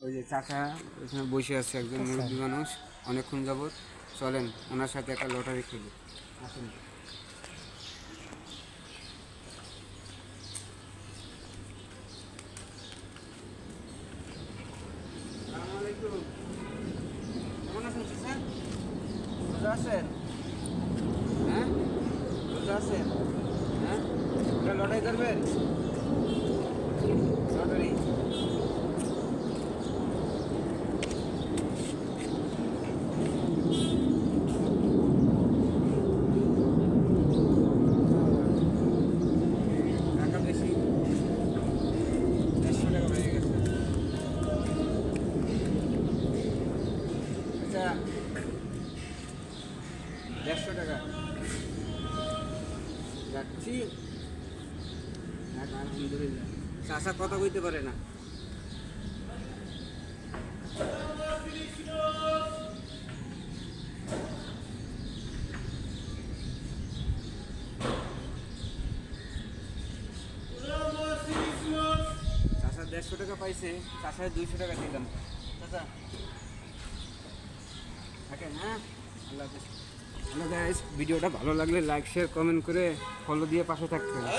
ওই যে চাচা ওখানে বসে আছে, একজন মুরব্বী মানুষ, অনেকক্ষণ যাবত। চলেন ওনার সাথে একটা লটারি খেলি, আসেন। কেমন আছেন চাচা? রোজা আছেন? হ্যাঁ, রোজা আছেন? হ্যাঁ, ওটা লটারি করবেন? লটারি টাকা বেশি, 150 টাকা হয়ে গেছে। আচ্ছা, 150 টাকা যাচ্ছি। আলহামদুলিল্লাহ। চাষা কথা কইতে পারে না। চাষা 150 টাকা পাইছে, চাষায় 200 টাকা দিলাম। চাচা থাকেন, হ্যাঁ, আল্লাহ হাফেজ। হ্যালো গাইস, ভিডিওটা ভালো লাগলে লাইক শেয়ার কমেন্ট করে ফলো দিয়ে পাশে থাকতে হবে।